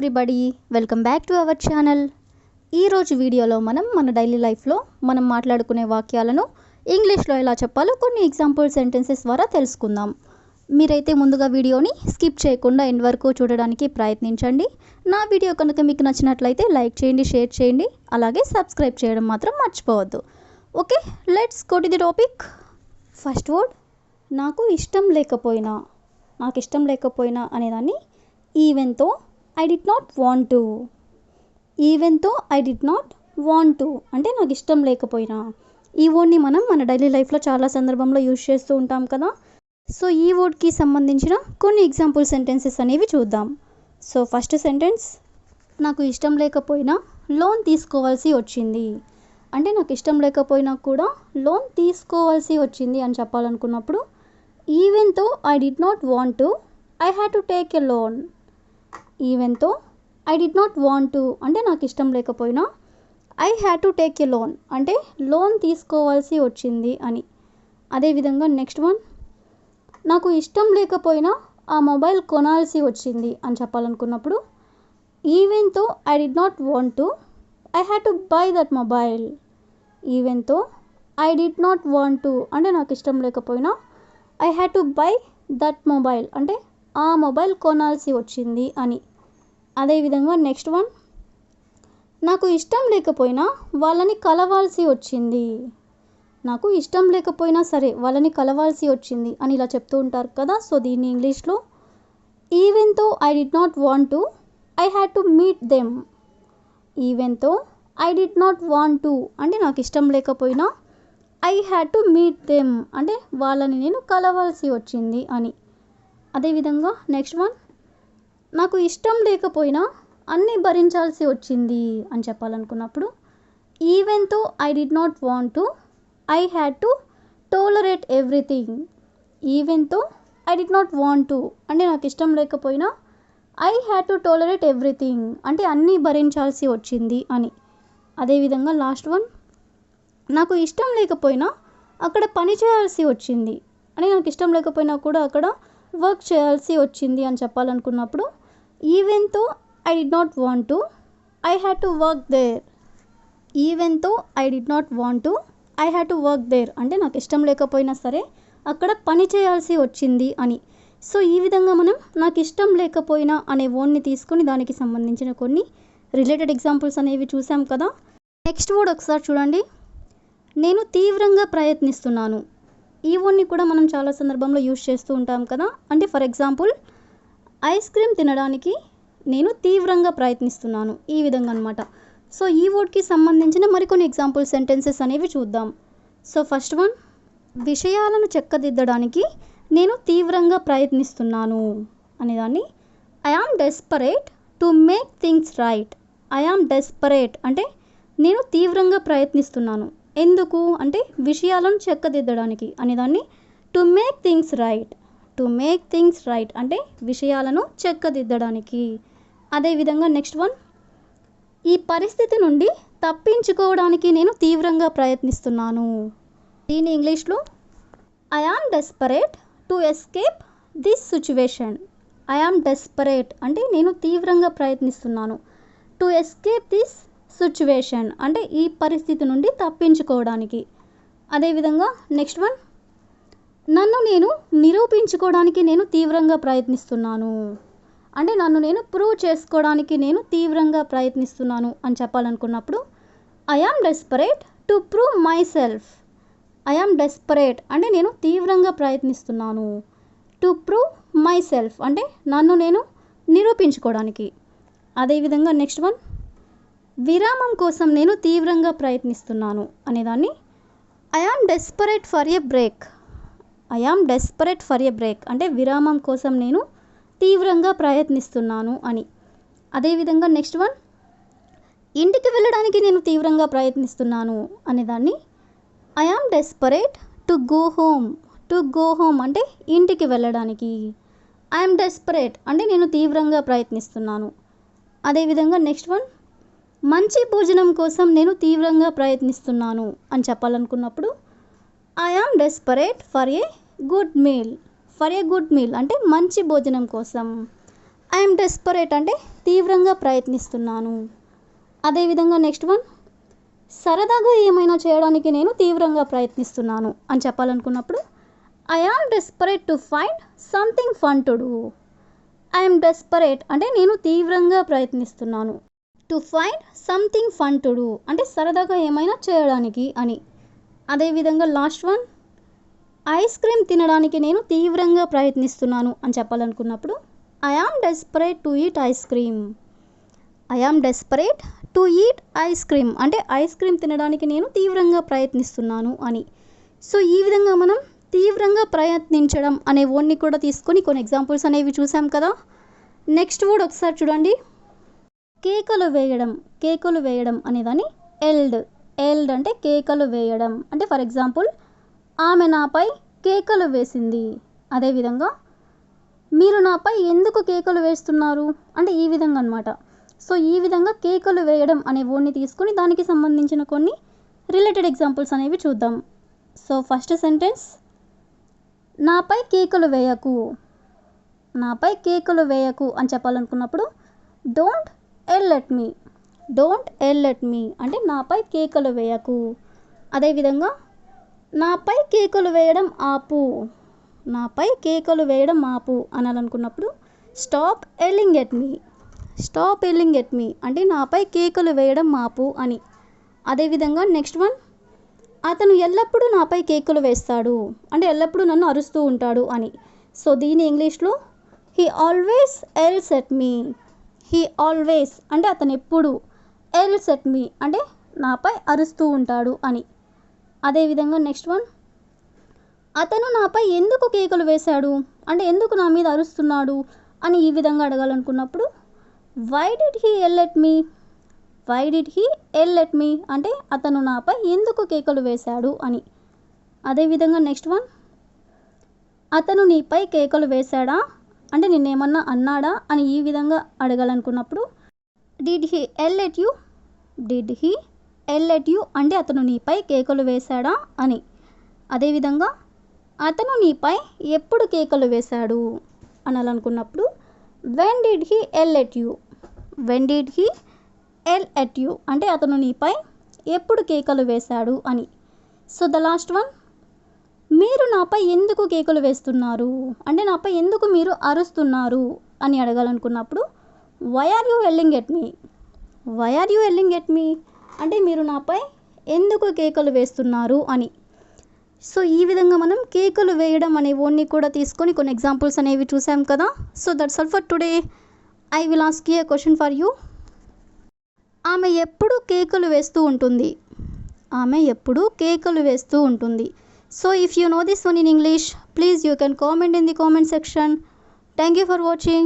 Everybody, welcome back to our channel. ఈరోజు వీడియోలో మన డైలీ లైఫ్లో మనం మాట్లాడుకునే వాక్యాలను ఇంగ్లీష్లో ఎలా చెప్పాలో కొన్ని ఎగ్జాంపుల్ సెంటెన్సెస్ ద్వారా తెలుసుకుందాం. మీరైతే ముందుగా వీడియోని స్కిప్ చేయకుండా ఎండ్ వరకు చూడడానికి ప్రయత్నించండి. నా వీడియో కనుక మీకు నచ్చినట్లయితే లైక్ చేయండి, షేర్ చేయండి, అలాగే సబ్స్క్రైబ్ చేయడం మాత్రం మర్చిపోవద్దు. Okay, let's go to the topic. First word, నాకు ఇష్టం లేకపోయినా అనేదాన్ని even though I did not want to. Even though I did not want to అంటే నాకు ఇష్టం లేకపోయినా. ఈ వర్డ్ని మనం మన డైలీ లైఫ్లో చాలా సందర్భంలో యూజ్ చేస్తూ ఉంటాం కదా. సో ఈ వర్డ్కి సంబంధించిన కొన్ని ఎగ్జాంపుల్ సెంటెన్సెస్ అనేవి చూద్దాం. సో ఫస్ట్ సెంటెన్స్, నాకు ఇష్టం లేకపోయినా లోన్ తీసుకోవాల్సి వచ్చింది. అంటే నాకు ఇష్టం లేకపోయినా కూడా లోన్ తీసుకోవాల్సి వచ్చింది అని చెప్పాలనుకున్నప్పుడు even though I did not want to I had to take a loan. Even though I did not want to అంటే నాకు ఇష్టం లేకపోయినా I had to take a loan అంటే లోన్ తీసుకోవాల్సి వచ్చింది అని. అదేవిధంగా నెక్స్ట్ వన్, నాకు ఇష్టం లేకపోయినా ఆ మొబైల్ కొనాల్సి వచ్చింది అని చెప్పాలనుకున్నప్పుడు even though I did not want to I had to buy that mobile. Even though I did not want to అంటే నాకు ఇష్టం లేకపోయినా I had to buy that mobile అంటే ఆ మొబైల్ కొనాల్సి వచ్చింది అని. అదేవిధంగా నెక్స్ట్ వన్, నాకు ఇష్టం లేకపోయినా వాళ్ళని కలవాల్సి వచ్చింది. నాకు ఇష్టం లేకపోయినా సరే వాళ్ళని కలవాల్సి వచ్చింది అని ఇలా చెప్తూ ఉంటారు కదా. సో దీన్ని ఇంగ్లీష్లో even though I did not want to I had to meet them. Even though I did not want to అంటే నాకు ఇష్టం లేకపోయినా I had to meet them అంటే వాళ్ళని నేను కలవాల్సి వచ్చింది అని. అదేవిధంగా నెక్స్ట్ వన్, నాకు ఇష్టం లేకపోయినా అన్నీ భరించాల్సి వచ్చింది అని చెప్పాలనుకున్నప్పుడు even though I did not want to I had to tolerate everything. Even though I did not want to అంటే నాకు ఇష్టం లేకపోయినా I had to tolerate everything అంటే అన్నీ భరించాల్సి వచ్చింది అని. అదేవిధంగా లాస్ట్ వన్, నాకు ఇష్టం లేకపోయినా అక్కడ పని చేయాల్సి వచ్చింది అని నాకు ఇష్టం లేకపోయినా కూడా అక్కడ వర్క్ చేయాల్సి వచ్చింది అని చెప్పాలనుకున్నప్పుడు even though I did not want to I had to work there. Even though I did not want to I had to work there అంటే నాకు ఇష్టం లేకపోయినా సరే అక్కడ పని చేయాల్సి వచ్చింది అని. సో ఈ విధంగా మనం నాకు ఇష్టం లేకపోయినా అనే వర్డ్ని తీసుకొని దానికి సంబంధించిన కొన్ని రిలేటెడ్ ఎగ్జాంపుల్స్ అనేవి చూసాం కదా. నెక్స్ట్ వర్డ్ ఒకసారి చూడండి, నేను తీవ్రంగా ప్రయత్నిస్తున్నాను. ఈ వర్డ్ని కూడా మనం చాలా సందర్భంలో యూజ్ చేస్తూ ఉంటాం కదా. అంటే ఫర్ ఎగ్జాంపుల్, ఐస్ క్రీమ్ తినడానికి నేను తీవ్రంగా ప్రయత్నిస్తున్నాను, ఈ విధంగా అనమాట. సో ఈ వర్డ్కి సంబంధించిన మరికొన్ని ఎగ్జాంపుల్ సెంటెన్సెస్ అనేవి చూద్దాం. సో ఫస్ట్ వన్, విషయాలను చక్కదిద్దడానికి నేను తీవ్రంగా ప్రయత్నిస్తున్నాను అనేదాన్ని I am desperate to make things right. I am desperate అంటే నేను తీవ్రంగా ప్రయత్నిస్తున్నాను. ఎందుకు అంటే విషయాలను చక్కదిద్దడానికి అనేదాన్ని to make things right. To make things right అంటే విషయాలను చక్కదిద్దడానికి. అదేవిధంగా నెక్స్ట్ వన్, ఈ పరిస్థితి నుండి తప్పించుకోవడానికి నేను తీవ్రంగా ప్రయత్నిస్తున్నాను. దీని ఇంగ్లీష్లో I am desperate to escape this situation. I am desperate అంటే నేను తీవ్రంగా ప్రయత్నిస్తున్నాను. టు ఎస్కేప్ దిస్ సిచ్యువేషన్ అంటే ఈ పరిస్థితి నుండి తప్పించుకోవడానికి. అదేవిధంగా నెక్స్ట్ వన్, నన్ను నేను నిరూపించుకోవడానికి నేను తీవ్రంగా ప్రయత్నిస్తున్నాను. అంటే నన్ను నేను ప్రూవ్ చేసుకోవడానికి నేను తీవ్రంగా ప్రయత్నిస్తున్నాను అని చెప్పాలనుకున్నప్పుడు I am desperate to prove myself. I am desperate అంటే నేను తీవ్రంగా ప్రయత్నిస్తున్నాను. టు ప్రూవ్ మై సెల్ఫ్ అంటే నన్ను నేను నిరూపించుకోవడానికి. అదేవిధంగా నెక్స్ట్ వన్, విరామం కోసం నేను తీవ్రంగా ప్రయత్నిస్తున్నాను అనేదాన్ని I am desperate for a break. I am desperate for a break అంటే విరామం కోసం నేను తీవ్రంగా ప్రయత్నిస్తున్నాను అని. అదేవిధంగా నెక్స్ట్ వన్, ఇంటికి వెళ్ళడానికి నేను తీవ్రంగా ప్రయత్నిస్తున్నాను అనేదాన్ని I am desperate to go home. To go home అంటే ఇంటికి వెళ్ళడానికి. ఐ ఆమ్ డెస్పరేట్ అంటే నేను తీవ్రంగా ప్రయత్నిస్తున్నాను. అదేవిధంగా నెక్స్ట్ వన్, మంచి భోజనం కోసం నేను తీవ్రంగా ప్రయత్నిస్తున్నాను అని చెప్పాలనుకున్నప్పుడు I am desperate for a good meal. For a good meal అంటే మంచి భోజనం కోసం ఐఎమ్ డెస్పరేట్ అంటే తీవ్రంగా ప్రయత్నిస్తున్నాను. అదేవిధంగా నెక్స్ట్ వన్, సరదాగా ఏమైనా చేయడానికి నేను తీవ్రంగా ప్రయత్నిస్తున్నాను అని చెప్పాలనుకున్నప్పుడు I am desperate to find something fun to do. I'm desperate అంటే నేను తీవ్రంగా ప్రయత్నిస్తున్నాను. To find something fun to do అంటే సరదాగా ఏమైనా చేయడానికి అని. అదేవిధంగా లాస్ట్ వన్, ఐస్ క్రీమ్ తినడానికి నేను తీవ్రంగా ప్రయత్నిస్తున్నాను అని చెప్పాలనుకున్నప్పుడు I am desperate to eat ice cream. I am desperate to eat ice cream అంటే ఐస్ క్రీమ్ తినడానికి నేను తీవ్రంగా ప్రయత్నిస్తున్నాను అని. సో ఈ విధంగా మనం తీవ్రంగా ప్రయత్నించడం అనే వర్డ్ని కూడా తీసుకొని కొన్ని ఎగ్జాంపుల్స్ అనేవి చూసాం కదా. నెక్స్ట్ వర్డ్ ఒకసారి చూడండి. కేకలు వేయడం. కేకలు వేయడం అనేదాన్ని ఎల్డ్. ఎల్డ్ అంటే కేకలు వేయడం అంటే ఫర్ ఎగ్జాంపుల్ ఆమె నాపై కేకలు వేసింది. అదేవిధంగా మీరు నాపై ఎందుకు కేకలు వేస్తున్నారు అంటే ఈ విధంగా అనమాట. సో ఈ విధంగా కేకలు వేయడం అనే వర్డ్ని తీసుకొని దానికి సంబంధించిన కొన్ని రిలేటెడ్ ఎగ్జాంపుల్స్ అనేవి చూద్దాం. సో ఫస్ట్ సెంటెన్స్, నాపై కేకలు వేయకు. నాపై కేకలు వేయకు అని చెప్పాలనుకున్నప్పుడు don't yell at me. Don't yell at me అంటే నాపై కేకలు వేయకు. అదేవిధంగా నాపై కేకలు వేయడం ఆపు. నాపై కేకలు వేయడం ఆపు అనాలనుకున్నప్పుడు stop yelling at me. Stop yelling at me అంటే నాపై కేకలు వేయడం ఆపు అని. అదేవిధంగా నెక్స్ట్ వన్, అతను ఎల్లప్పుడూ నాపై కేకలు వేస్తాడు అంటే ఎల్లప్పుడూ నన్ను అరుస్తూ ఉంటాడు అని. సో దీని ఇంగ్లీష్లో he always else at me. He always అంటే అతను ఎప్పుడు, ఎల్స్ ఎట్ మీ అంటే నాపై అరుస్తూ ఉంటాడు అని. అదేవిధంగా నెక్స్ట్ వన్, అతను నాపై ఎందుకు కేకలు వేశాడు అంటే ఎందుకు నా మీద అరుస్తున్నాడు అని ఈ విధంగా అడగాలనుకున్నప్పుడు why did he yell at me. Why did he yell at me అంటే అతను నాపై ఎందుకు కేకలు వేశాడు అని. అదేవిధంగా నెక్స్ట్ వన్, అతను నీపై కేకలు వేశాడా అంటే నిన్నేమన్నా అన్నాడా అని ఈ విధంగా అడగాలనుకున్నప్పుడు did he yell at you. Did he yell at you అంటే అతను నీపై కేకలు వేశాడా అని. అదేవిధంగా అతను నీపై ఎప్పుడు కేకలు వేశాడు అనాలనుకున్నప్పుడు when did he yell at you. When did he yell at you అంటే అతను నీపై ఎప్పుడు కేకలు వేశాడు అని. సో ద లాస్ట్ వన్, మీరు నాపై ఎందుకు కేకలు వేస్తున్నారు అంటే నాపై ఎందుకు మీరు అరుస్తున్నారు అని అడగాలనుకున్నప్పుడు why are you yelling at me. Why are you yelling at me అంటే మీరు నాపై ఎందుకు కేకలు వేస్తున్నారు అని. సో ఈ విధంగా మనం కేకలు వేయడం అనే వర్డ్ని కూడా తీసుకొని కొన్ని ఎగ్జాంపుల్స్ అనేవి చూసాం కదా. So that's all for today. I will ask you a question for you. ఆమె ఎప్పుడు కేకలు వేస్తూ ఉంటుంది. ఆమె ఎప్పుడు కేకలు వేస్తూ ఉంటుంది. So if you know this one in English, please you can comment in the comment section. Thank you for watching.